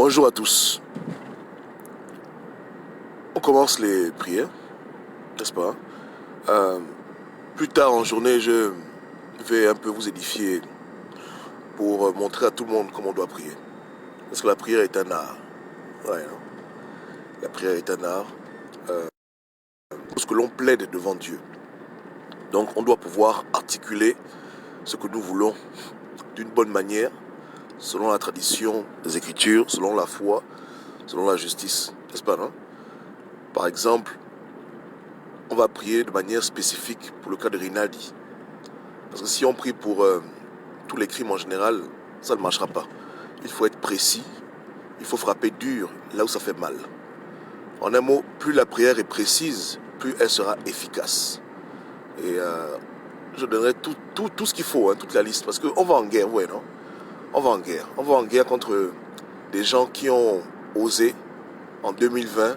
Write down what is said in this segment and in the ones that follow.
Bonjour à tous. On commence les prières, n'est-ce pas? Plus tard en journée, je vais un peu vous édifier pour montrer à tout le monde comment on doit prier. Parce que la prière est un art. Ouais, hein? La prière est un art. Parce que l'on plaide devant Dieu. Donc on doit pouvoir articuler ce que nous voulons d'une bonne manière, selon la tradition des Écritures, selon la foi, selon la justice. N'est-ce pas, non? Par exemple, on va prier de manière spécifique pour le cas de Rinaldi. Parce que si on prie pour tous les crimes en général, ça ne marchera pas. Il faut être précis, il faut frapper dur là où ça fait mal. En un mot, plus la prière est précise, plus elle sera efficace. Et je donnerai tout ce qu'il faut, hein, toute la liste. Parce qu'on va en guerre, ouais, non? On va en guerre. On va en guerre contre des gens qui ont osé, en 2020,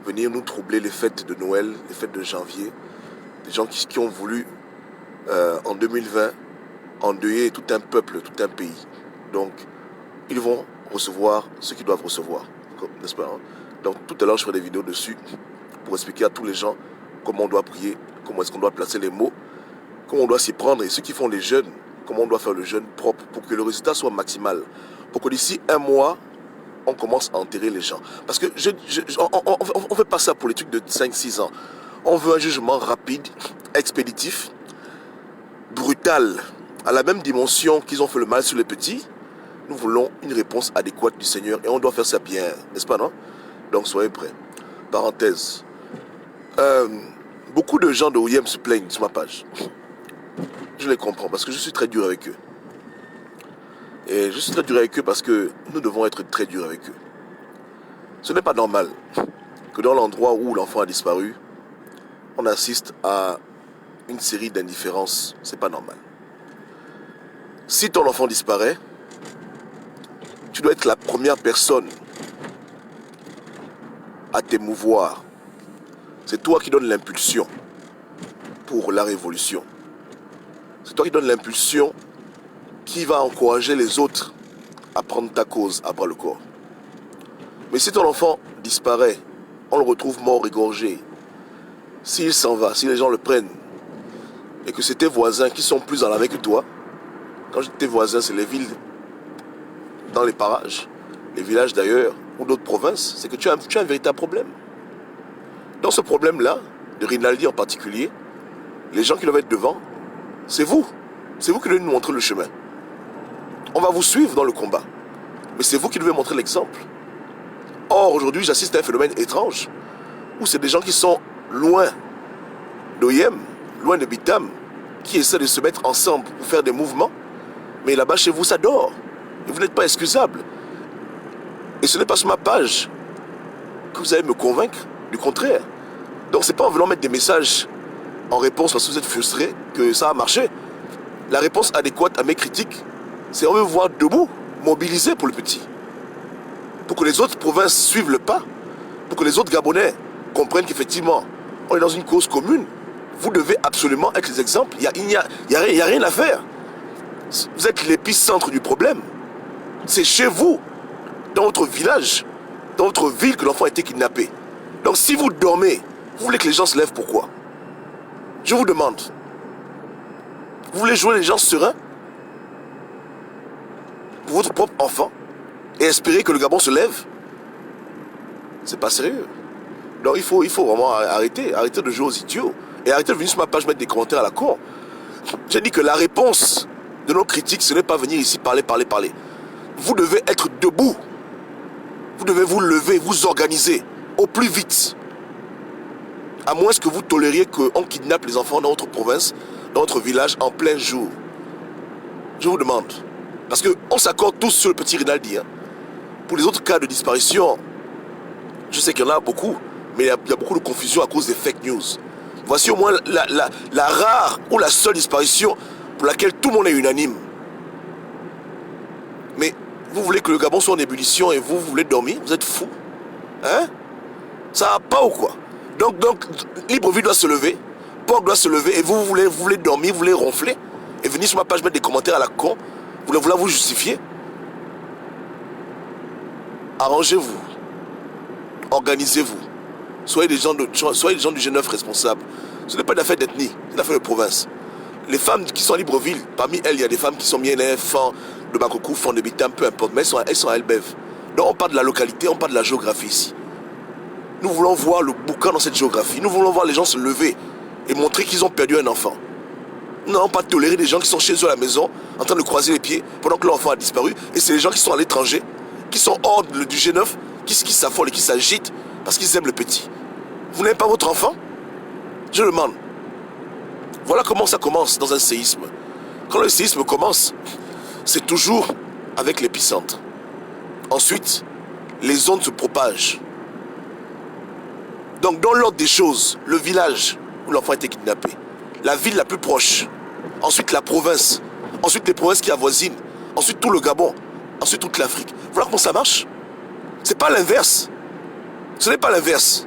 venir nous troubler les fêtes de Noël, les fêtes de janvier. Des gens qui ont voulu, en 2020, endeuiller tout un peuple, tout un pays. Donc, ils vont recevoir ce qu'ils doivent recevoir, n'est-ce pas, hein? Donc, tout à l'heure, je ferai des vidéos dessus pour expliquer à tous les gens comment on doit prier, comment est-ce qu'on doit placer les mots, comment on doit s'y prendre, et ceux qui font les jeûnes, comment on doit faire le jeûne propre pour que le résultat soit maximal. Pour que d'ici un mois, on commence à enterrer les gens. Parce que on ne fait pas ça pour les trucs de 5-6 ans. On veut un jugement rapide, expéditif, brutal, à la même dimension qu'ils ont fait le mal sur les petits. Nous voulons une réponse adéquate du Seigneur et on doit faire ça bien, n'est-ce pas, non? Donc soyez prêts. Parenthèse. Beaucoup de gens de OIM se plaignent sur ma page. Je les comprends parce que je suis très dur avec eux. Et je suis très dur avec eux parce que nous devons être très durs avec eux. Ce n'est pas normal que dans l'endroit où l'enfant a disparu, on assiste à une série d'indifférences. C'est pas normal. Si ton enfant disparaît, tu dois être la première personne à t'émouvoir. C'est toi qui donnes l'impulsion pour la révolution. C'est toi qui donnes l'impulsion qui va encourager les autres à prendre ta cause à bras le corps. Mais si ton enfant disparaît, on le retrouve mort, égorgé, s'il s'en va, si les gens le prennent, et que c'est tes voisins qui sont plus dans la main que toi, quand je dis tes voisins, c'est les villes dans les parages, les villages d'ailleurs, ou d'autres provinces, c'est que tu as un véritable problème. Dans ce problème-là, de Rinaldi en particulier, les gens qui doivent être devant, c'est vous. C'est vous qui devez nous montrer le chemin. On va vous suivre dans le combat. Mais c'est vous qui devez montrer l'exemple. Or, aujourd'hui, j'assiste à un phénomène étrange, où c'est des gens qui sont loin d'OIM, loin de Bitam, qui essaient de se mettre ensemble pour faire des mouvements, mais là-bas, chez vous, ça dort. Et vous n'êtes pas excusable. Et ce n'est pas sur ma page que vous allez me convaincre du contraire. Donc, c'est pas en voulant mettre des messages en réponse parce que vous êtes frustré que ça a marché. La réponse adéquate à mes critiques, c'est on veut vous voir debout, mobilisé pour le petit. Pour que les autres provinces suivent le pas. Pour que les autres Gabonais comprennent qu'effectivement, on est dans une cause commune. Vous devez absolument être les exemples. Il n'y a rien à faire. Vous êtes l'épicentre du problème. C'est chez vous, dans votre village, dans votre ville que l'enfant a été kidnappé. Donc si vous dormez, vous voulez que les gens se lèvent, pourquoi? Je vous demande. Vous voulez jouer les gens sereins pour votre propre enfant et espérer que le Gabon se lève? C'est pas sérieux. Donc il faut vraiment arrêter de jouer aux idiots et arrêter de venir sur ma page mettre des commentaires à la con. J'ai dit que la réponse de nos critiques, ce n'est pas venir ici parler. Vous devez être debout. Vous devez vous lever, vous organiser au plus vite. À moins que vous tolériez qu'on kidnappe les enfants dans votre province, dans votre village, en plein jour. Je vous demande. Parce qu'on s'accorde tous sur le petit Rinaldi. Hein. Pour les autres cas de disparition, je sais qu'il y en a beaucoup, mais il y a beaucoup de confusion à cause des fake news. Voici au moins la rare ou la seule disparition pour laquelle tout le monde est unanime. Mais vous voulez que le Gabon soit en ébullition et vous voulez dormir? Vous êtes fous? Hein? Ça va pas ou quoi? Donc Libreville doit se lever, Port doit se lever et vous voulez dormir, vous voulez ronfler et venir sur ma page mettre des commentaires à la con, vous voulez vous justifier? arrangez-vous, organisez-vous. Soyez des gens du G9 responsables. Ce n'est pas une affaire d'ethnie, c'est une affaire de province. Les femmes qui sont à Libreville, parmi elles, il y a des femmes qui sont Mienè, Fan, de Bakokou, Fan de Bitam, peu importe, mais elles sont à Elbev. Donc on parle de la localité, on parle de la géographie ici. Nous voulons voir le boucan dans cette géographie. Nous voulons voir les gens se lever et montrer qu'ils ont perdu un enfant. Nous n'allons pas tolérer des gens qui sont chez eux à la maison, en train de croiser les pieds, pendant que leur enfant a disparu. Et c'est les gens qui sont à l'étranger, qui sont hors du G9, qui s'affolent et qui s'agitent parce qu'ils aiment le petit. Vous n'aimez pas votre enfant? Je le demande. Voilà comment ça commence dans un séisme. Quand le séisme commence, c'est toujours avec l'épicentre. Ensuite, les ondes se propagent. Donc dans l'ordre des choses, le village où l'enfant a été kidnappé, la ville la plus proche, ensuite la province, ensuite les provinces qui avoisinent, ensuite tout le Gabon, ensuite toute l'Afrique. Voilà comment ça marche. C'est pas l'inverse. Ce n'est pas l'inverse.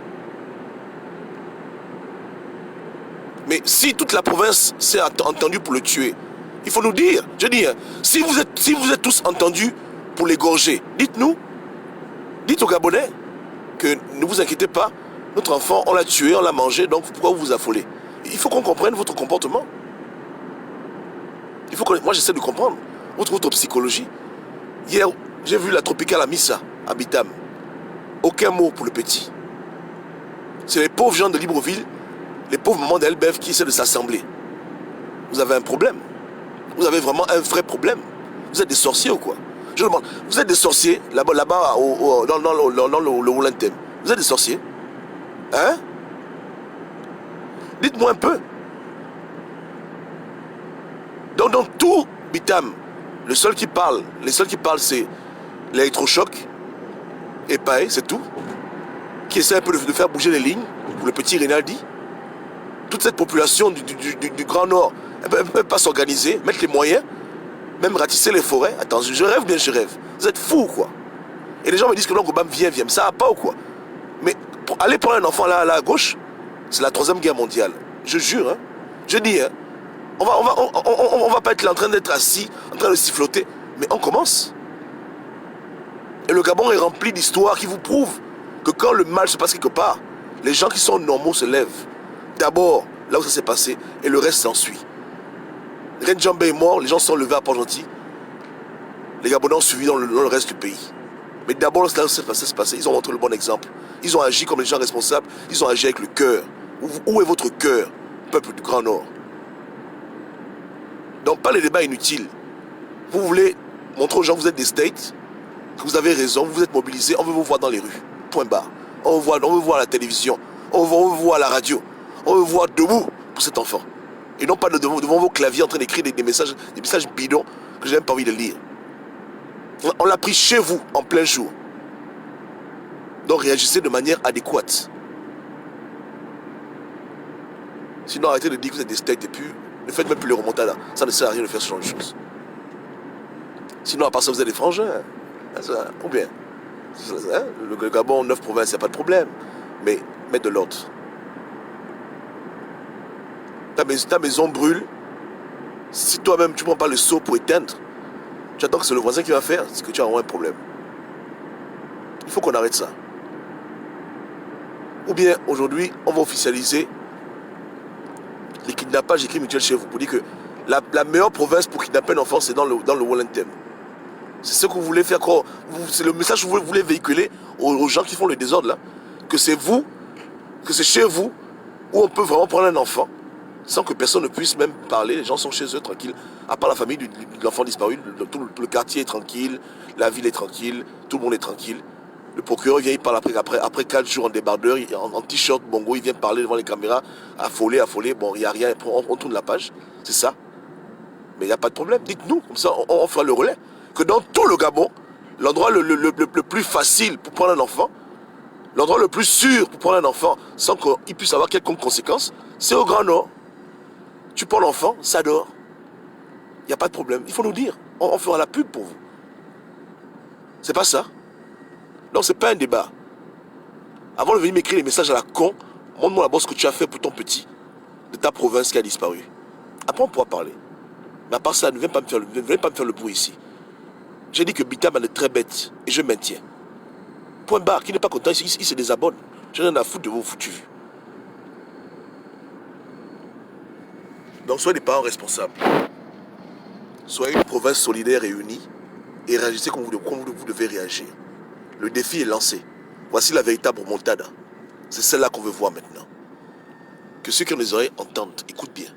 Mais si toute la province s'est entendue pour le tuer, il faut nous dire, je dis, si vous êtes tous entendus pour l'égorger, dites-nous, dites aux Gabonais que ne vous inquiétez pas, notre enfant, on l'a tué, on l'a mangé, donc pourquoi vous vous affolez? Il faut qu'on comprenne votre comportement. Moi j'essaie de comprendre votre psychologie. Hier, j'ai vu la tropicale à Missa, à Bitam. Aucun mot pour le petit. C'est les pauvres gens de Libreville, les pauvres mamans d'Elbev qui essaient de s'assembler. Vous avez un problème. Vous avez vraiment un vrai problème. Vous êtes des sorciers ou quoi? Je demande, vous êtes des sorciers là-bas dans le Wolentem. Vous êtes des sorciers? Hein? Dites-moi un peu. Donc dans tout Bitam, les seuls qui parlent, c'est l'électrochoc et Pae, c'est tout. Qui essaie un peu de faire bouger les lignes pour le petit Rinaldi. Toute cette population du Grand Nord, elle ne peut pas s'organiser, mettre les moyens, même ratisser les forêts. Attends, je rêve bien, je rêve. Vous êtes fous, quoi. Et les gens me disent que non, Obama viens, ça va pas ou quoi? Mais pour aller prendre un enfant là à gauche, c'est la 3e guerre mondiale. Je jure, hein. Je dis, hein. On va pas être là en train d'être assis, en train de siffloter, mais on commence. Et le Gabon est rempli d'histoires qui vous prouvent que quand le mal se passe quelque part, les gens qui sont normaux se lèvent. D'abord, là où ça s'est passé, et le reste s'ensuit. Ren Djambe est mort, les gens sont levés à Port-Gentil. Les Gabonais ont suivi dans le reste du pays. Mais d'abord, là où ça s'est passé, ils ont montré le bon exemple. Ils ont agi comme les gens responsables, ils ont agi avec le cœur. Où est votre cœur, peuple du Grand Nord? Donc, pas les débats inutiles. Vous voulez montrer aux gens que vous êtes des States, que vous avez raison, vous vous êtes mobilisés, on veut vous voir dans les rues. Point barre. On veut voir à la télévision, on veut voir à la radio, on veut voir debout pour cet enfant. Et non pas devant vos claviers en train d'écrire des messages bidons que je n'ai même pas envie de lire. On l'a pris chez vous, en plein jour. Donc réagissez de manière adéquate. Sinon arrêtez de dire que vous êtes des States et puis ne faites même plus les remontadas. Ça ne sert à rien de faire ce genre de choses. Sinon à part ça vous êtes des frangins. Ou bien le Gabon, 9 provinces, il n'y a pas de problème. Mais mets de l'ordre. Ta maison brûle. Si toi-même tu ne prends pas le seau pour éteindre, tu attends que c'est le voisin qui va faire, c'est que tu as un problème. Il faut qu'on arrête ça. Ou bien aujourd'hui, on va officialiser les kidnappages et crimes mutuels chez vous. Pour dire que la meilleure province pour kidnapper un enfant, c'est dans le Wolentem. C'est ce que vous voulez faire. C'est le message que vous voulez véhiculer aux gens qui font le désordre là. Que c'est vous, que c'est chez vous, où on peut vraiment prendre un enfant sans que personne ne puisse même parler. Les gens sont chez eux tranquilles. À part la famille de l'enfant disparu, tout le quartier est tranquille, la ville est tranquille, tout le monde est tranquille. Le procureur vient, il parle après 4 jours en débardeur, en t-shirt, bongo, il vient parler devant les caméras, affolé. Bon, il n'y a rien, on tourne la page, c'est ça. Mais il n'y a pas de problème, dites-nous, comme ça on fera le relais. Que dans tout le Gabon, l'endroit le plus facile pour prendre un enfant, l'endroit le plus sûr pour prendre un enfant sans qu'il puisse avoir quelconque conséquence, c'est au Grand Nord. Tu prends l'enfant, ça dort. Il n'y a pas de problème. Il faut nous dire. On fera la pub pour vous. C'est pas ça. Donc c'est pas un débat. Avant de venir m'écrire les messages à la con, montre-moi d'abord ce que tu as fait pour ton petit de ta province qui a disparu. Après on pourra parler. Mais à part ça, ne venez pas me faire le bruit ici. J'ai dit que Bitam est très bête et je maintiens. Point barre. Qui n'est pas content, il se désabonne. Je n'ai rien à foutre de vos foutus. Donc soyez des parents responsables. Soyez une province solidaire et unie et réagissez comme vous devez réagir. Le défi est lancé. Voici la véritable remontada. C'est celle-là qu'on veut voir maintenant. Que ceux qui ont les oreilles entendent. Écoute bien.